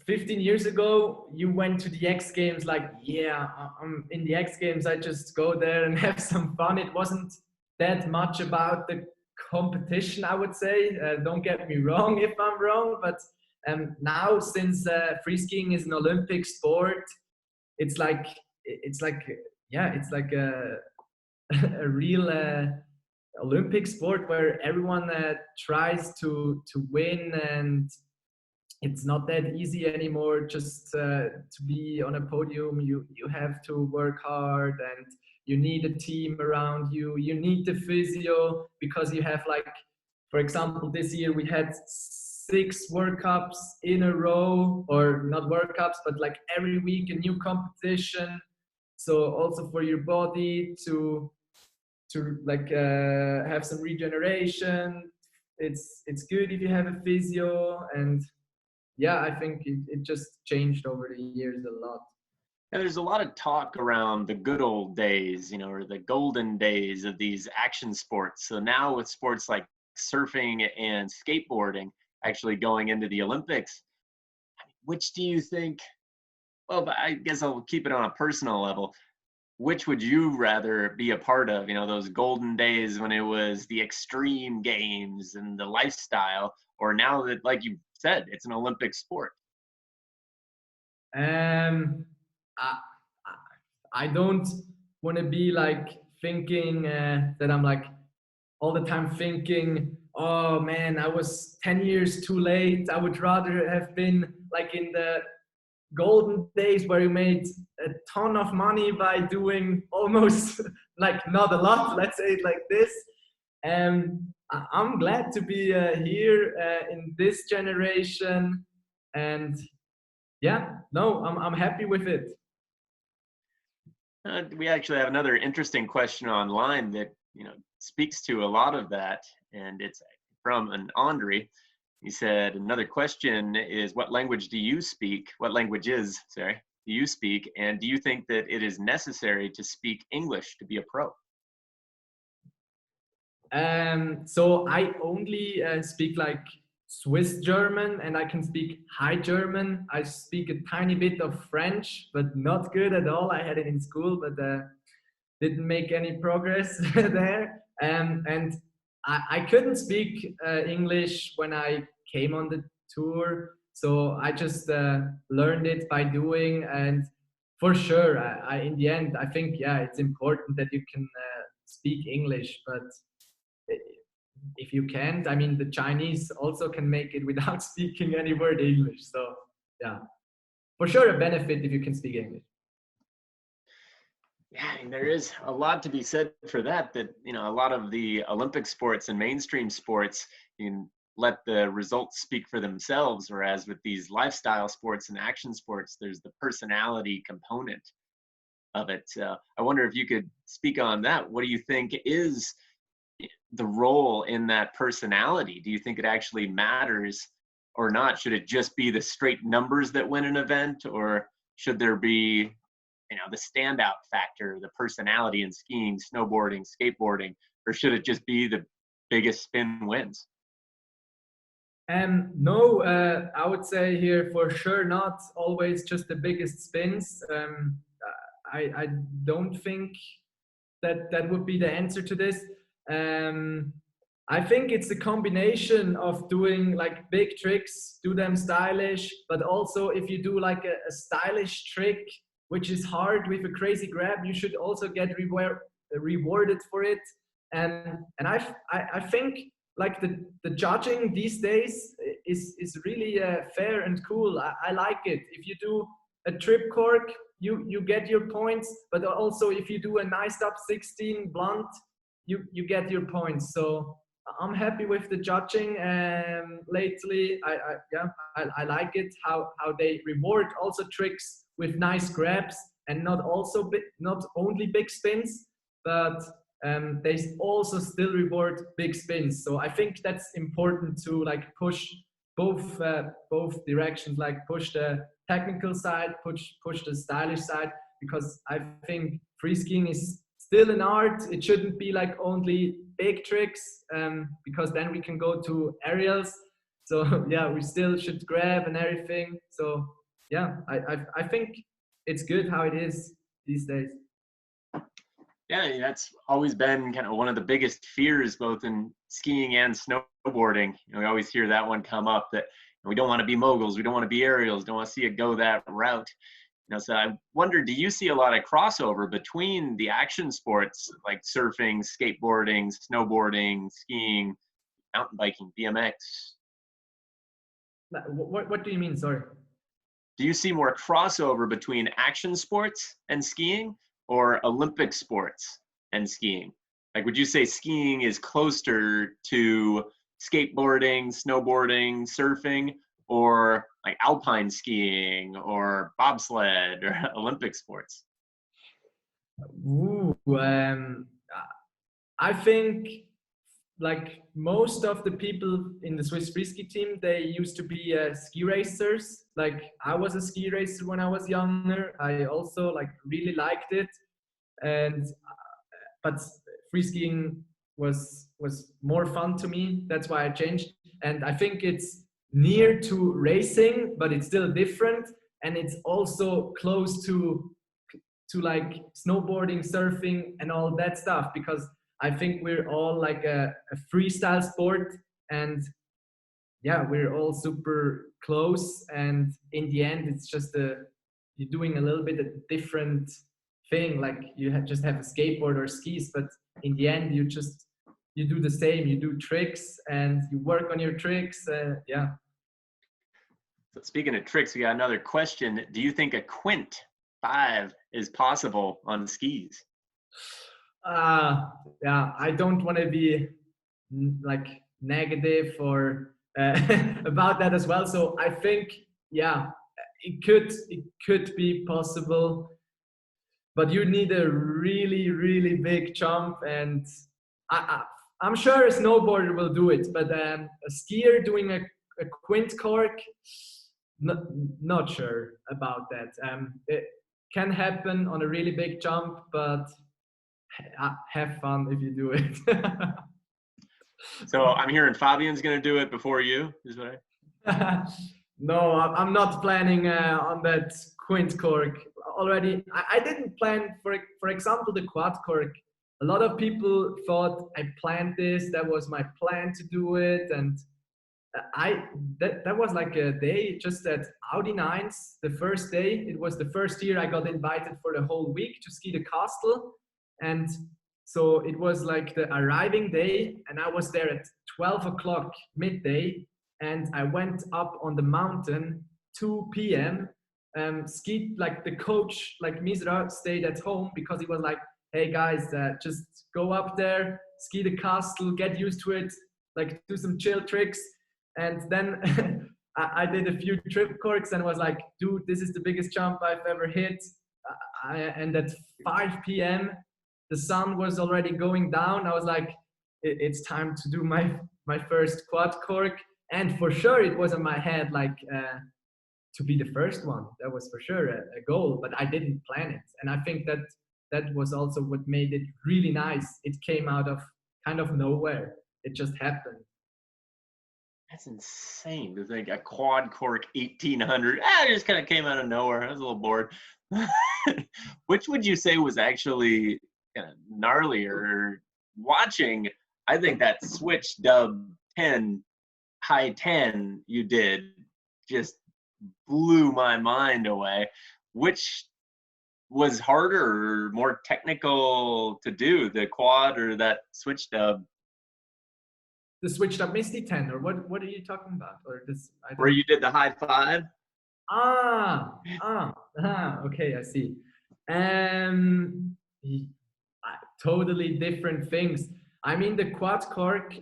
15 years ago, you went to the X Games like, yeah, I'm in the X Games. I just go there and have some fun. It wasn't that much about the competition, I would say. Don't get me wrong if I'm wrong, but now since free skiing is an Olympic sport, it's like it's like yeah, it's like a real Olympic sport where everyone tries to win, and it's not that easy anymore just to be on a podium. You have to work hard, and you need a team around you. You need the physio because you have like, for example, this year we had 6 World Cups in a row, or not World Cups, but like every week a new competition. So also for your body to like have some regeneration, it's good if you have a physio. And yeah, I think it just changed over the years a lot. And there's a lot of talk around the good old days, you know, or the golden days of these action sports. So now with sports like surfing and skateboarding actually going into the Olympics, which do you think, well, but I guess I'll keep it on a personal level. Which would you rather be a part of? You know, those golden days when it was the extreme games and the lifestyle, or now that, like you said, it's an Olympic sport? Um, I, I don't want to be like thinking that I'm like all the time thinking, oh man, I was 10 years too late. I would rather have been like in the golden days where you made a ton of money by doing almost like not a lot, let's say it like this. I'm glad to be here in this generation, and yeah, no, I'm happy with it. We actually have another interesting question online that, you know, speaks to a lot of that, and it's from an Andri. He said, another question is, what language do you speak? What languages, sorry, do you speak? And do you think that it is necessary to speak English to be a pro? So I only speak like Swiss German, and I can speak High German. I speak a tiny bit of French, but not good at all. I had it in school, but didn't make any progress there. And I couldn't speak English when I came on the tour, so I just learned it by doing. And for sure, in the end, I think yeah, it's important that you can speak English, but if you can't, I mean, the Chinese also can make it without speaking any word English. So yeah, for sure a benefit if you can speak English. Yeah, and there is a lot to be said for that, that, you know, a lot of the Olympic sports and mainstream sports, you can let the results speak for themselves, whereas with these lifestyle sports and action sports, there's the personality component of it. I wonder if you could speak on that. What do you think is the role in that personality? Do you think it actually matters or not? Should it just be the straight numbers that win an event, or should there be, you know, the standout factor, the personality in skiing, snowboarding, skateboarding, or should it just be the biggest spin wins? No, I would say here for sure not always just the biggest spins. I don't think that would be the answer to this. Um, I think it's a combination of doing like big tricks, do them stylish, but also if you do like a stylish trick, which is hard with a crazy grab, you should also get rewarded for it. And I think like the judging these days is really fair and cool. I like it. If you do a trip cork, you get your points, but also if you do a nice up 16 blunt, you get your points. So I'm happy with the judging lately. I like it how they reward also tricks with nice grabs and not only big spins. but they also still reward big spins. So I think that's important to like push both directions, like push the technical side, push the stylish side, because I think free skiing is still an art. It shouldn't be like only big tricks, because then we can go to aerials. So yeah, we still should grab and everything. So yeah, I think it's good how it is these days. Yeah, that's always been kind of one of the biggest fears, both in skiing and snowboarding. We always hear that one come up, that we don't want to be moguls, we don't want to be aerials, don't want to see it go that route. So I wonder, do you see a lot of crossover between the action sports like surfing, skateboarding, snowboarding, skiing, mountain biking, BMX? What do you mean? Sorry. Do you see more crossover between action sports and skiing, or Olympic sports and skiing? Like, would you say skiing is closer to skateboarding, snowboarding, surfing, or like alpine skiing or bobsled or Olympic sports? Ooh, I think like most of the people in the Swiss free ski team, they used to be ski racers. Like I was a ski racer when I was younger. I also like really liked it, and but free skiing was more fun to me. That's why I changed. And I think it's near to racing, but it's still different, and it's also close to like snowboarding, surfing, and all that stuff, because I think we're all like a freestyle sport, and yeah, we're all super close. And in the end, it's just you're doing a little bit of different thing. Like you just have a skateboard or skis, but in the end, you do the same. You do tricks and you work on your tricks. Yeah. So speaking of tricks, we got another question. Do you think a quint 5 is possible on skis? Yeah, I don't want to be like negative or about that as well. So I think, yeah, it could be possible, but you need a really, really big jump. And I'm sure a snowboarder will do it, but a skier doing a quint cork, not sure about that. It can happen on a really big jump, but have fun if you do it. So I'm hearing Fabian's going to do it before you, is what No, I'm not planning on that quint cork already. I didn't plan, for example, the quad cork. A lot of people thought I planned this. That was my plan to do it, and that was like a day just at Audi 9s. The first day, it was the first year I got invited for the whole week to ski the castle, and so it was like the arriving day, and I was there at 12 o'clock midday, and I went up on the mountain 2 p.m. Skied, like the coach, like Misra, stayed at home because he was like, hey guys, just go up there, ski the castle, get used to it, like do some chill tricks. And then I did a few trip corks and was like, dude, this is the biggest jump I've ever hit. And at 5 p.m., the sun was already going down. I was like, it's time to do my first quad cork. And for sure, it was in my head, like to be the first one. That was for sure a goal, but I didn't plan it. And I think that was also what made it really nice. It came out of kind of nowhere. It just happened. That's insane to think a quad cork 1800. It just kind of came out of nowhere. I was a little bored. Which would you say was actually kind of gnarlier? Watching, I think that switch dub 10, high 10 you did just blew my mind away. Which was harder or more technical to do, the quad or that switch dub? The switched up Misty 10, or what are you talking about? Or this Where you did the high 5? Okay, I see. Um, totally different things. I mean, the quad cork,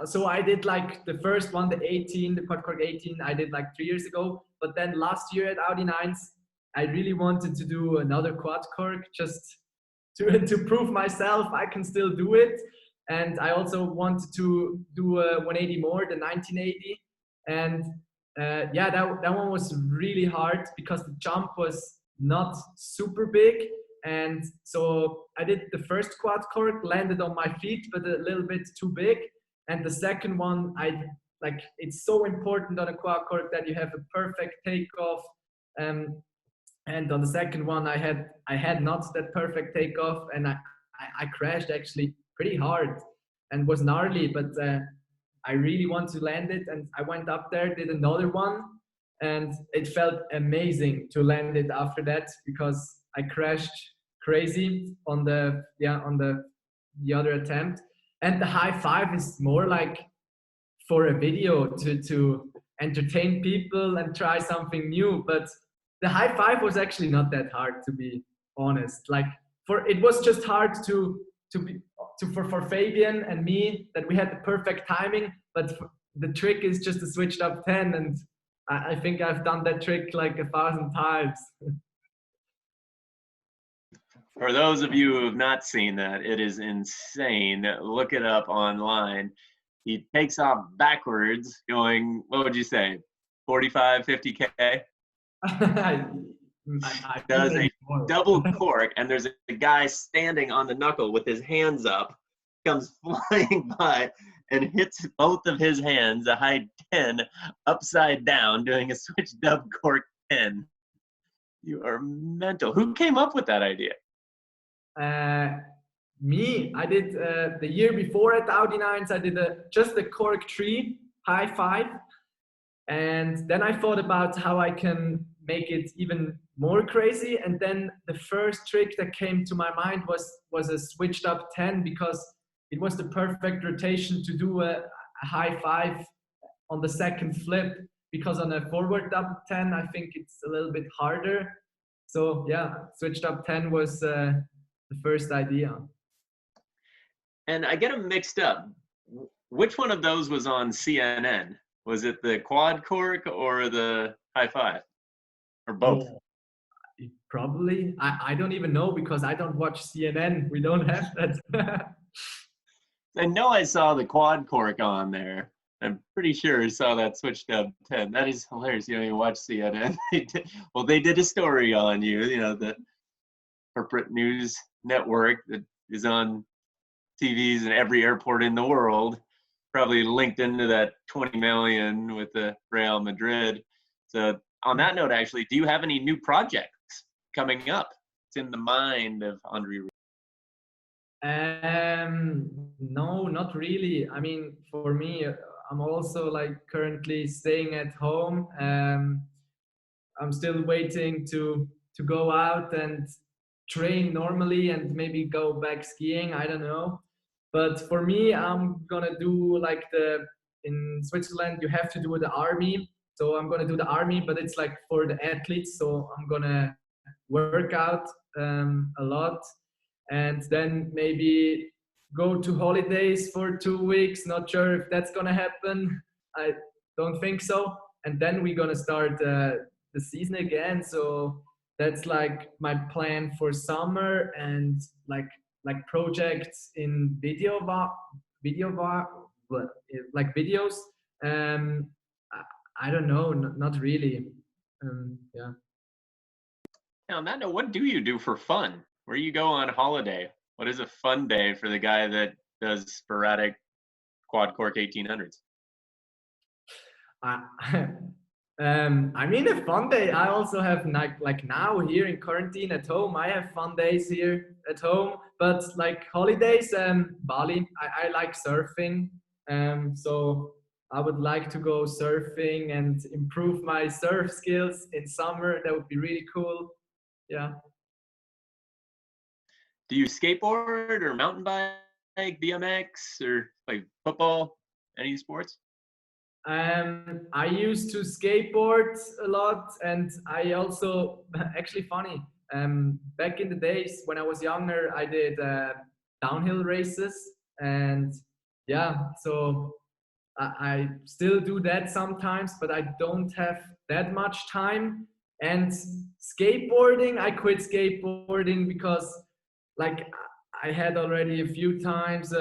so I did like the first one, the quad cork 18, I did like 3 years ago. But then last year at Audi 9s, I really wanted to do another quad cork just to prove myself I can still do it. And I also wanted to do a 180 more, the 1980. And yeah, that one was really hard because the jump was not super big. And so I did the first quad cork, landed on my feet, but a little bit too big. And the second one, it's so important on a quad cork that you have a perfect takeoff. And on the second one, I had not that perfect takeoff, and I crashed actually pretty hard and was gnarly, but I really want to land it. And I went up there, did another one, and it felt amazing to land it after that because I crashed crazy on the other attempt. And the high five is more like for a video to entertain people and try something new. But the high five was actually not that hard, to be honest. Like it was just hard for Fabian and me that we had the perfect timing. But the trick is just a switched up 10, and I think I've done that trick like 1,000 times. For those of you who have not seen that, it is insane. Look it up online. He takes off backwards going, what would you say, 45, 50K? Does a double cork, and there's a guy standing on the knuckle with his hands up, comes flying by and hits both of his hands, a high 10, upside down, doing a switch dub cork 10. You are mental. Who came up with that idea? Me. I did the year before at Audi 9s, I did just a cork 3 high five. And then I thought about how I can make it even more crazy. And then the first trick that came to my mind was a switched up 10, because it was the perfect rotation to do a high five on the second flip, because on a forward up 10, I think it's a little bit harder. So yeah, switched up 10 was the first idea. And I get them mixed up. Which one of those was on CNN? Was it the quad cork or the high five? Or both? Oh, probably. I don't even know, because I don't watch CNN. We don't have that. I know I saw the quad cork on there. I'm pretty sure I saw that switched up 10. That is hilarious. You don't even watch CNN. They did a story on you, the corporate news network that is on TVs in every airport in the world, probably linked into that 20 million with the Real Madrid. So on that note, actually, do you have any new projects coming up? It's in the mind of Andri. No, not really. I mean, for me, I'm also like currently staying at home. I'm still waiting to go out and train normally and maybe go back skiing. I don't know. But for me, I'm gonna do like in Switzerland, you have to do the army. So I'm gonna do the army, but it's like for the athletes. So I'm gonna work out a lot, and then maybe go to holidays for 2 weeks. Not sure if that's gonna happen. I don't think so. And then we're gonna start the season again. So that's like my plan for summer, and like projects in like videos. I don't know, not really. Yeah. Now, on that note, what do you do for fun? Where you go on holiday? What is a fun day for the guy that does sporadic quad cork 1800s? I mean, a fun day. I also have like now here in quarantine at home. I have fun days here at home, but like holidays, Bali. I like surfing, so I would like to go surfing and improve my surf skills in summer. That would be really cool. Yeah. Do you skateboard or mountain bike, BMX, or like football? Any sports? I used to skateboard a lot, and I also actually funny. Back in the days when I was younger, I did downhill races, and yeah, so I still do that sometimes, but I don't have that much time. And skateboarding, I quit skateboarding because like I had already a few times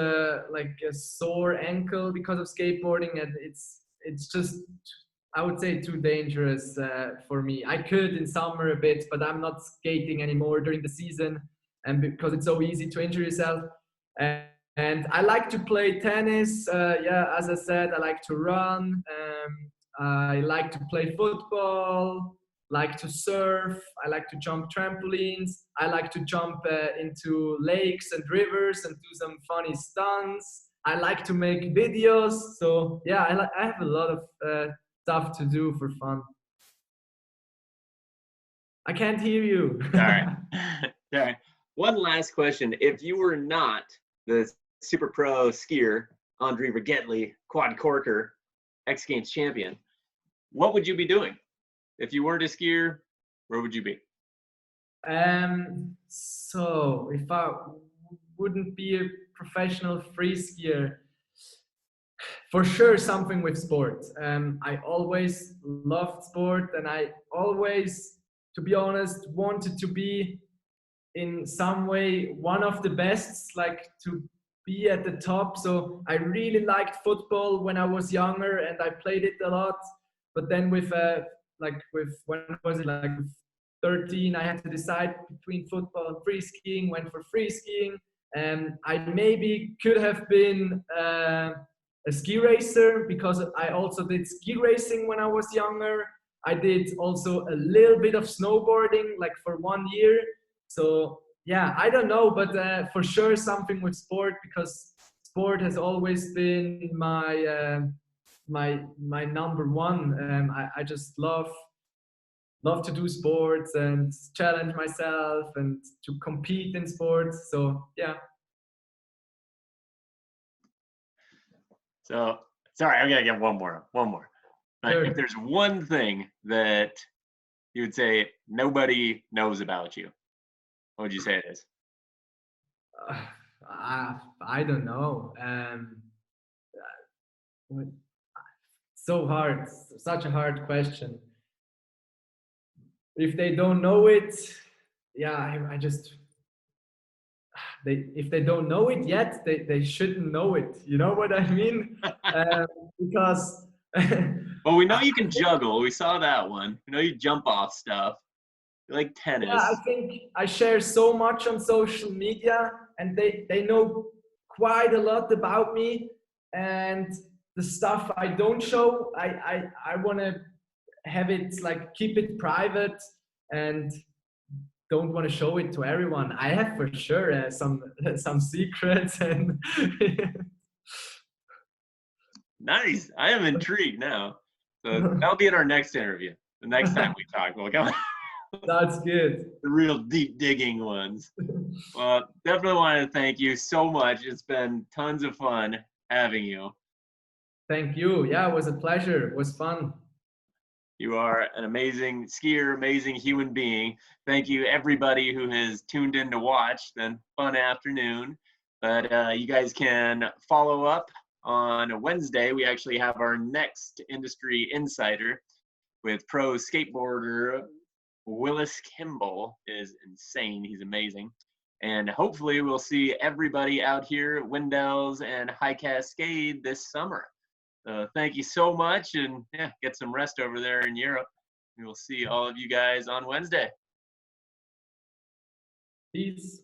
like a sore ankle because of skateboarding, and it's just, I would say, too dangerous for me. I could in summer a bit, but I'm not skating anymore during the season, and because it's so easy to injure yourself. And, and I like to play tennis. Yeah, as I said, I like to run. I like to play football. Like to surf. I like to jump trampolines. I like to jump into lakes and rivers and do some funny stunts. I like to make videos. So yeah, I have a lot of stuff to do for fun. I can't hear you. All right. All right. One last question. If you were not the super pro skier, Andri Rigetli, quad corker, X Games champion, what would you be doing? If you weren't a skier, where would you be? So if I wouldn't be a professional free skier, for sure something with sport. I always loved sport, and I always, to be honest, wanted to be in some way one of the best, like to be at the top. So I really liked football when I was younger, and I played it a lot. But then with when was it, like 13, I had to decide between football and free skiing. Went for free skiing, and I maybe could have been a ski racer, because I also did ski racing when I was younger. I did also a little bit of snowboarding, like for 1 year. So yeah, I don't know, but for sure something with sport, because sport has always been my number one. I just love to do sports and challenge myself and to compete in sports. So yeah. So sorry, I'm gonna get one more. Sure. If there's one thing that you would say nobody knows about you, what would you say it is? I don't know. So hard, such a hard question. If they don't know it, yeah, I just, if they don't know it yet, they shouldn't know it. You know what I mean? Because Well, we know you can juggle. We saw that one. We know you jump off stuff. You like yeah, I tennis. think I share so much on social media, and they know quite a lot about me. And the stuff I don't show, I want to have it, like, keep it private, and don't want to show it to everyone. I have for sure some secrets, and Nice. I am intrigued now. So that'll be in our next interview. The next time we talk, we'll come that's good. the real deep digging ones. Well, definitely want to thank you so much. It's been tons of fun having you. Thank you. Yeah, it was a pleasure. It was fun. You are an amazing skier, amazing human being. Thank you, everybody who has tuned in to watch. Then fun afternoon. But you guys can follow up on Wednesday. We actually have our next industry insider with pro skateboarder Willis Kimball. Is insane. He's amazing. And hopefully we'll see everybody out here at Windell's and High Cascade this summer. Thank you so much, and yeah, get some rest over there in Europe. We will see all of you guys on Wednesday. Peace.